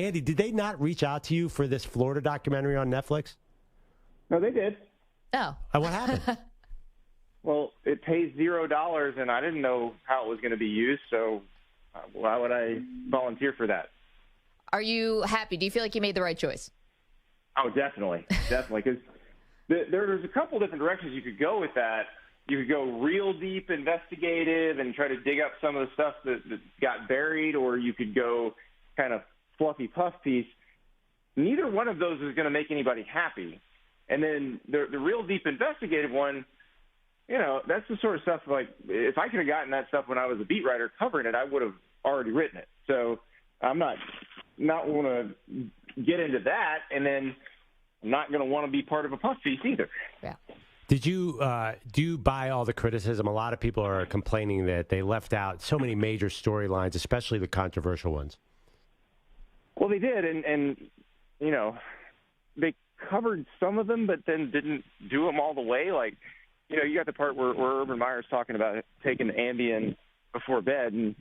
Andy, did they not reach out to you for this Florida documentary on Netflix? No, they did. Oh. What happened? Well, it pays $0, and I didn't know how it was going to be used, so why would I volunteer for that? Are you happy? Do you feel like you made the right choice? Oh, definitely. Definitely, because there's a couple different directions you could go with that. You could go real deep investigative and try to dig up some of the stuff that got buried, or you could go kind of fluffy puff piece. Neither one of those is going to make anybody happy. And then the real deep investigative one, you know, that's the sort of stuff like if I could have gotten that stuff when I was a beat writer covering it, I would have already written it. So I'm not want to get into that, and then I'm not going to want to be part of a puff piece either. Yeah. Did you do you buy all the criticism? A lot of people are complaining that they left out so many major storylines, especially the controversial ones. Well, they did, and you know, they covered some of them, but then didn't do them all the way. Like, you know, you got the part where Urban Meyer's talking about taking Ambien before bed, and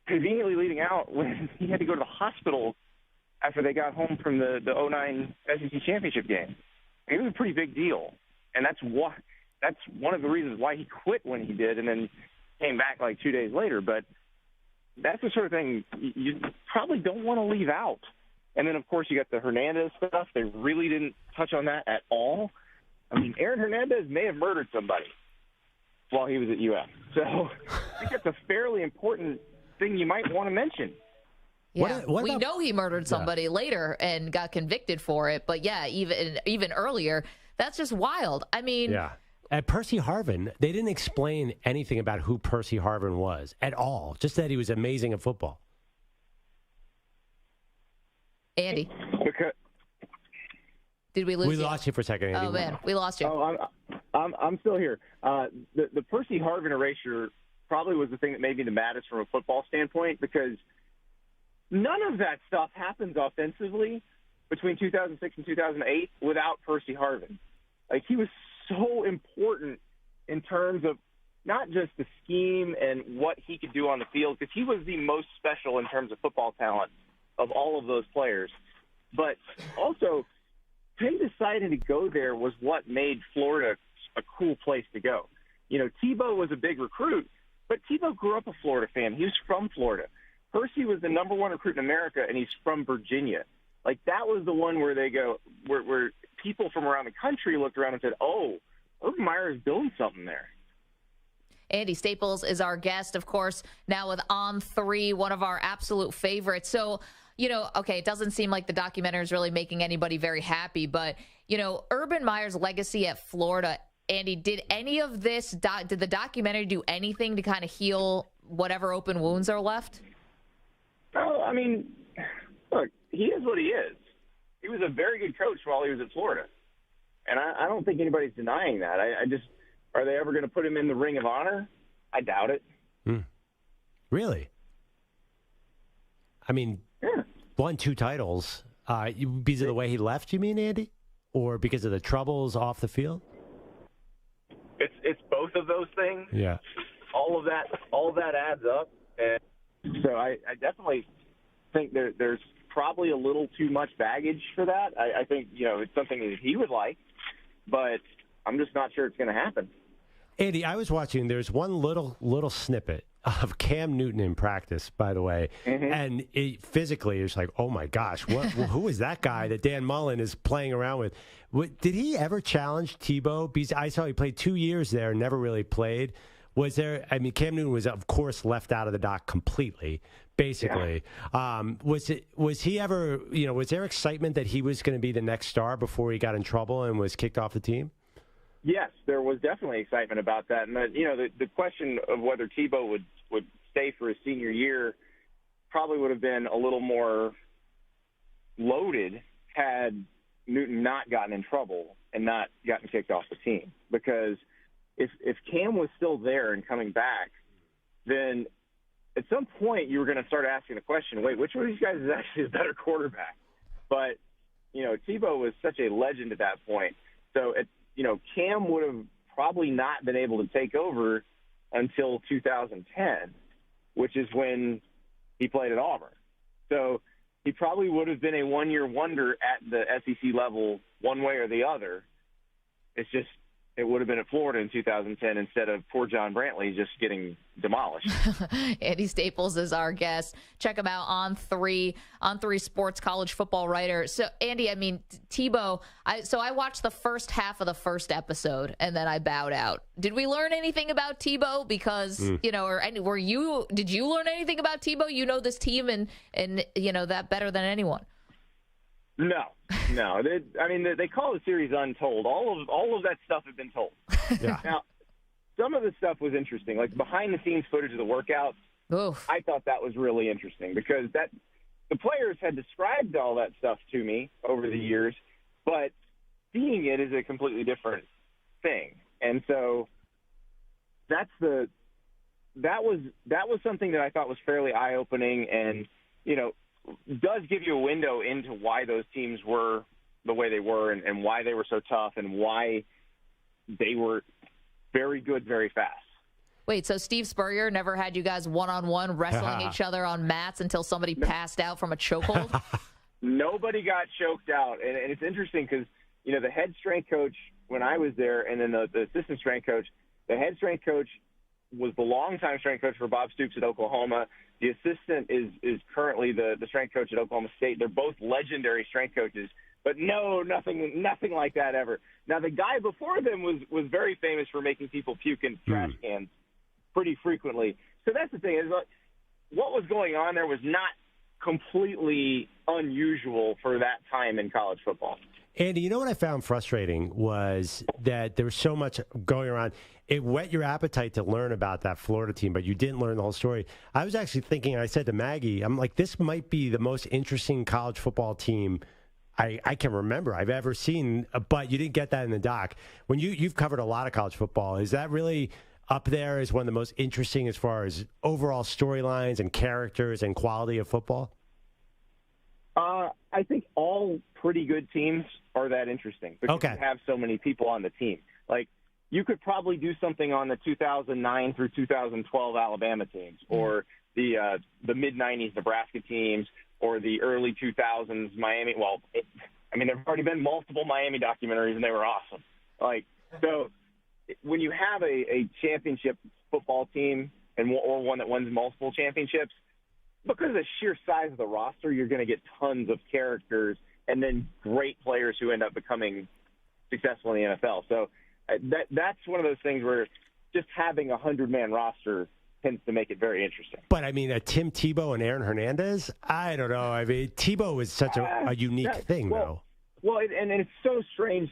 conveniently leading out when he had to go to the hospital after they got home from the 09 SEC championship game. It was a pretty big deal, and that's one of the reasons why he quit when he did, and then came back like 2 days later. But that's the sort of thing you probably don't want to leave out. And then, of course, you got the Hernandez stuff. They really didn't touch on that at all. I mean, Aaron Hernandez may have murdered somebody while he was at UF. So I think that's a fairly important thing you might want to mention. Yeah, we know he murdered somebody later and got convicted for it. But, yeah, even earlier, that's just wild. I mean. Yeah. At Percy Harvin, they didn't explain anything about who Percy Harvin was at all, just that he was amazing at football. Andy. Because did we lose you? We lost you for a second, Andy. Oh, man, we lost you. Oh, I'm still here. The Percy Harvin erasure probably was the thing that made me the maddest from a football standpoint, because none of that stuff happens offensively between 2006 and 2008 without Percy Harvin. Like, he was so important in terms of not just the scheme and what he could do on the field, because he was the most special in terms of football talent of all of those players. But also, him deciding to go there was what made Florida a cool place to go. You know, Tebow was a big recruit, but Tebow grew up a Florida fan. He was from Florida. Percy was the number one recruit in America, and he's from Virginia. Like, that was the one where they go, where people from around the country looked around and said, oh, Urban Meyer is building something there. Andy Staples is our guest, of course, now with On3, one of our absolute favorites. So, you know, okay, it doesn't seem like the documentary is really making anybody very happy, but, you know, Urban Meyer's legacy at Florida, Andy, did any of this, did the documentary do anything to kind of heal whatever open wounds are left? Oh, I mean, look, he is what he is. He was a very good coach while he was at Florida. And I don't think anybody's denying that. I just, are they ever going to put him in the Ring of Honor? I doubt it. Really? I mean, yeah. Won 2 titles. Because of the way he left, you mean, Andy? Or because of the troubles off the field? It's both of those things. Yeah. All of that adds up. And so I definitely think there's probably a little too much baggage for that. I think, you know, it's something that he would like, but I'm just not sure it's going to happen. Andy, I was watching, there's one little snippet of Cam Newton in practice, by the way, and physically it's like, oh my gosh, who is that guy that Dan Mullen is playing around with? Did he ever challenge Tebow? Because I saw he played 2 years there and never really played. Was there, I mean, Cam Newton was, of course, left out of the doc completely, basically. Yeah. Was he ever, you know, was there excitement that he was going to be the next star before he got in trouble and was kicked off the team? Yes, there was definitely excitement about that. And, you know, the question of whether Tebow would stay for his senior year probably would have been a little more loaded had Newton not gotten in trouble and not gotten kicked off the team. Because if Cam was still there and coming back, then at some point you were going to start asking the question, wait, which one of these guys is actually a better quarterback? But, you know, Tebow was such a legend at that point. So, you know, Cam would have probably not been able to take over until 2010, which is when he played at Auburn. So he probably would have been a one-year wonder at the SEC level one way or the other. It's just it would have been at Florida in 2010 instead of poor John Brantley just getting demolished. Andy Staples is our guest. Check him out on On3 Sports college football writer. So, Andy, I mean, Tebow, I watched the first half of the first episode, and then I bowed out. Did we learn anything about Tebow? Because, did you learn anything about Tebow? You know this team and that better than anyone. No. They call the series Untold. All of that stuff had been told. Yeah. Now, some of the stuff was interesting, like behind-the-scenes footage of the workouts. Oof. I thought that was really interesting because the players had described all that stuff to me over the years, but seeing it is a completely different thing. And so that was something that I thought was fairly eye-opening and, does give you a window into why those teams were the way they were and why they were so tough and why they were very good very fast. Wait, so Steve Spurrier never had you guys one-on-one wrestling each other on mats until somebody passed out from a chokehold? Nobody got choked out. And it's interesting because, the head strength coach when I was there and then the assistant strength coach, the head strength coach was the longtime strength coach for Bob Stoops at Oklahoma. The assistant is currently the strength coach at Oklahoma State. They're both legendary strength coaches, but nothing like that ever. Now, the guy before them was very famous for making people puke in trash cans pretty frequently. So that's the thing is what was going on there was not completely unusual for that time in college football. Andy, you know what I found frustrating was that there was so much going around. It whet your appetite to learn about that Florida team, but you didn't learn the whole story. I was actually thinking, I said to Maggie, I'm like, this might be the most interesting college football team I can remember I've ever seen, but you didn't get that in the doc. When you've covered a lot of college football, is that really up there as one of the most interesting as far as overall storylines and characters and quality of football? I think all pretty good teams are that interesting because you have so many people on the team. Like, you could probably do something on the 2009 through 2012 Alabama teams or the mid-'90s Nebraska teams or the early 2000s Miami. Well, there have already been multiple Miami documentaries, and they were awesome. So when you have a championship football team or one that wins multiple championships, because of the sheer size of the roster, you're going to get tons of characters and then great players who end up becoming successful in the NFL. So that's one of those things where just having a 100-man roster tends to make it very interesting. But, Tim Tebow and Aaron Hernandez, I don't know. Tebow is such a unique thing, though. Well, and it's so strange,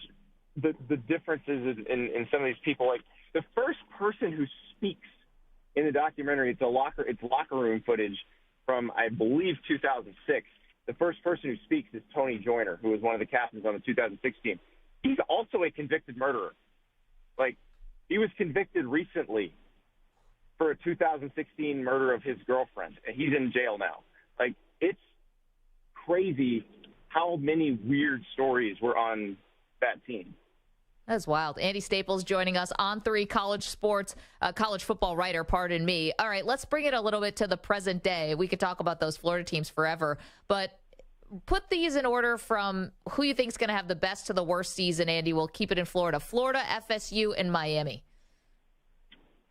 the differences in some of these people. Like, the first person who speaks in the documentary, it's locker room footage from, I believe, 2006. The first person who speaks is Tony Joyner, who was one of the captains on the 2006 team. He's also a convicted murderer. He was convicted recently for a 2016 murder of his girlfriend, and he's in jail now. It's crazy how many weird stories were on that team. That's wild. Andy Staples joining us on On3 college football writer, pardon me. All right, let's bring it a little bit to the present day. We could talk about those Florida teams forever, but put these in order from who you think is going to have the best to the worst season, Andy. We'll keep it in Florida. Florida, FSU, and Miami.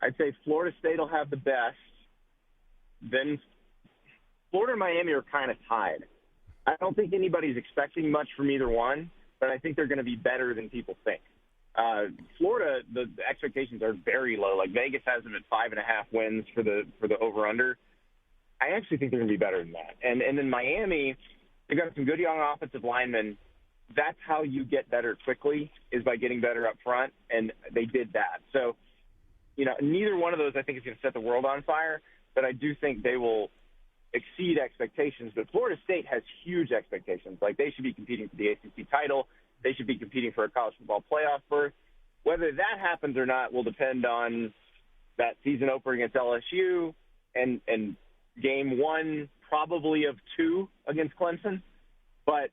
I'd say Florida State will have the best. Then Florida and Miami are kind of tied. I don't think anybody's expecting much from either one, but I think they're going to be better than people think. Florida, the expectations are very low. Vegas has them at 5.5 wins for the over/under. I actually think they're going to be better than that. And then Miami, they've got some good young offensive linemen. That's how you get better quickly, is by getting better up front, and they did that. So, neither one of those I think is going to set the world on fire, but I do think they will exceed expectations. But Florida State has huge expectations. They should be competing for the ACC title. They should be competing for a college football playoff berth. Whether that happens or not will depend on that season opener against LSU and game one probably of 2 against Clemson. But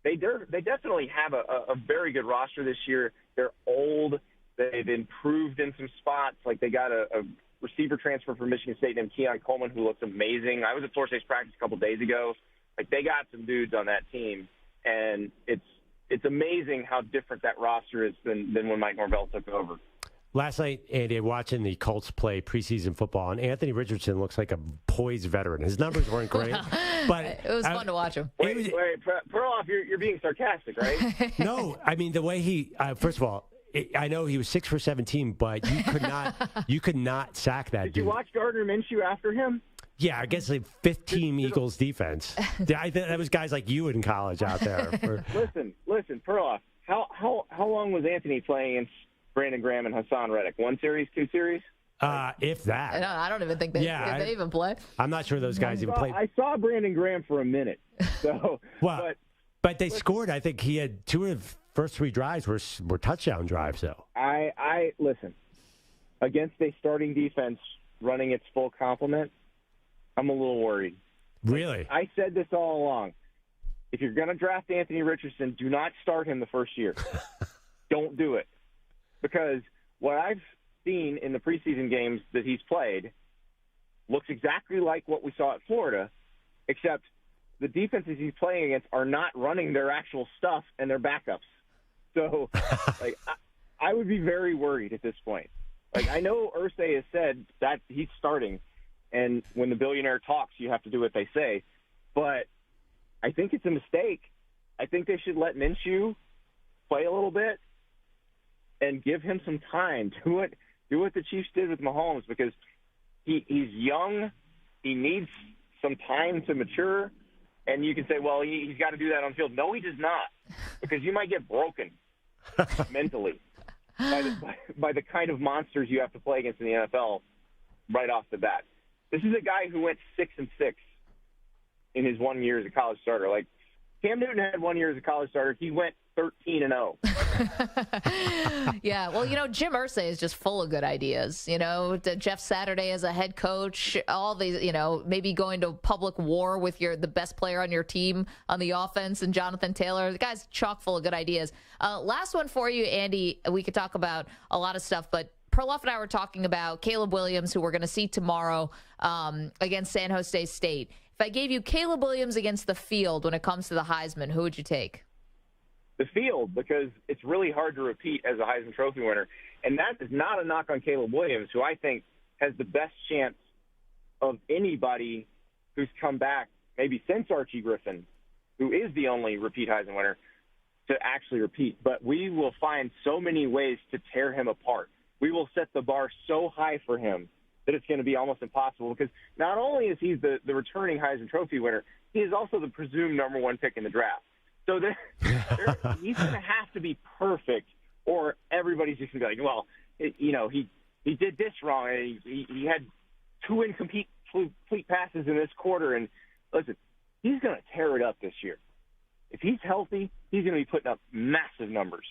they definitely have a very good roster this year. They're old. They've improved in some spots. They got a receiver transfer from Michigan State named Keon Coleman who looks amazing. I was at Florida State's practice a couple days ago. Like, they got some dudes on that team, and it's amazing how different that roster is than when Mike Norvell took over. Last night, Andy, watching the Colts play preseason football, and Anthony Richardson looks like a poised veteran. His numbers weren't great, but it was fun to watch him. Wait, Perloff, you're being sarcastic, right? No, I mean the way he. First of all, I know he was 6 for 17, but you could not sack that dude. Did you watch Gardner Minshew after him? Yeah, I guess like 15 Eagles defense. That was guys like you in college out there. Listen, Perloff. How long was Anthony playing against Brandon Graham and Hassan Reddick? 1 series, 2 series? If that. No, I don't even think they even play. I'm not sure those guys even played. I saw Brandon Graham for a minute. So, well, but they scored. I think he had 2 of the first 3 drives were touchdown drives, though. I listen, against a starting defense running its full complement, I'm a little worried. Really? I said this all along. If you're going to draft Anthony Richardson, do not start him the first year. Don't do it. Because what I've seen in the preseason games that he's played looks exactly like what we saw at Florida, except the defenses he's playing against are not running their actual stuff and their backups. So, like, I would be very worried at this point. Like, I know Irsay has said that he's starting, and when the billionaire talks, you have to do what they say. But I think it's a mistake. I think they should let Minshew play a little bit and give him some time. Do what the Chiefs did with Mahomes, because he's young. He needs some time to mature. And you can say, well, he's got to do that on the field. No, he does not, because you might get broken mentally by the kind of monsters you have to play against in the NFL right off the bat. This is a guy who went 6-6 in his 1 year as a college starter. Like, Cam Newton had 1 year as a college starter. He went 13-0. Yeah, well, Jim Irsay is just full of good ideas. Jeff Saturday as a head coach, all these, maybe going to public war with the best player on your team on the offense, and Jonathan Taylor. The guy's chock full of good ideas. Last one for you, Andy. We could talk about a lot of stuff, but Perloff and I were talking about Caleb Williams, who we're going to see tomorrow against San Jose State. If I gave you Caleb Williams against the field when it comes to the Heisman, who would you take? The field, because it's really hard to repeat as a Heisman Trophy winner. And that is not a knock on Caleb Williams, who I think has the best chance of anybody who's come back, maybe since Archie Griffin, who is the only repeat Heisman winner, to actually repeat. But we will find so many ways to tear him apart. We will set the bar so high for him that it's going to be almost impossible, because not only is he the returning Heisman Trophy winner, he is also the presumed number 1 pick in the draft. So he's going to have to be perfect, or everybody's just going to be like, well, he did this wrong. He had 2 incomplete passes in this quarter. And listen, he's going to tear it up this year. If he's healthy, he's going to be putting up massive numbers.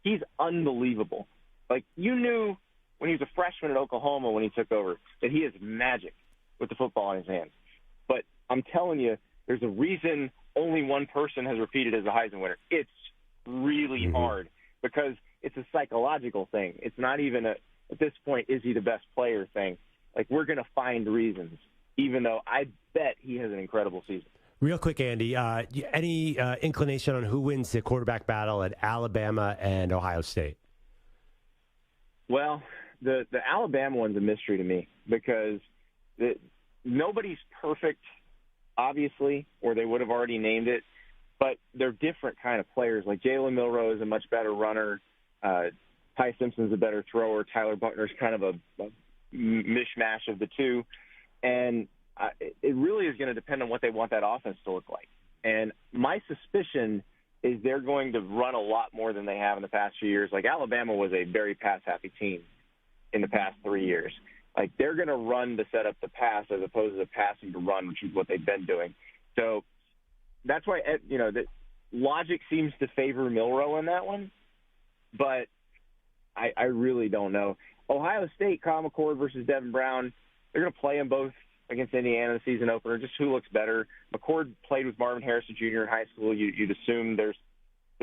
He's unbelievable. Like, you knew when he was a freshman at Oklahoma when he took over that he is magic with the football in his hands. But I'm telling you, there's a reason only one person has repeated as a Heisman winner. It's really hard, because it's a psychological thing. It's not even at this point, is he the best player thing. Like, we're going to find reasons, even though I bet he has an incredible season. Real quick, Andy, any inclination on who wins the quarterback battle at Alabama and Ohio State? Well, the Alabama one's a mystery to me, because nobody's perfect, obviously, or they would have already named it, but they're different kind of players. Like, Jalen Milroe is a much better runner. Ty Simpson's a better thrower. Tyler Buckner's kind of a mishmash of the two. And it really is going to depend on what they want that offense to look like. And my suspicion is they're going to run a lot more than they have in the past few years. Like, Alabama was a very pass-happy team in the past 3 years. Like, they're going to run to set up the pass as opposed to passing to run, which is what they've been doing. So that's why, the logic seems to favor Milroe in that one. But I really don't know. Ohio State, Kyle McCord versus Devin Brown, they're going to play them both against Indiana in the season opener. Just who looks better. McCord played with Marvin Harrison Jr. in high school. You'd assume there's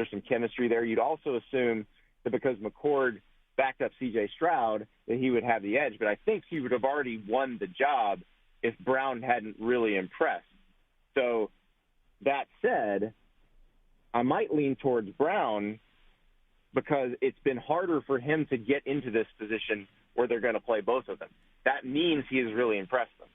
some chemistry there. You'd also assume that because McCord backed up C.J. Stroud, that he would have the edge. But I think he would have already won the job if Brown hadn't really impressed. So That said, I might lean towards Brown because it's been harder for him to get into this position where they're going to play both of them. That means he has really impressed them.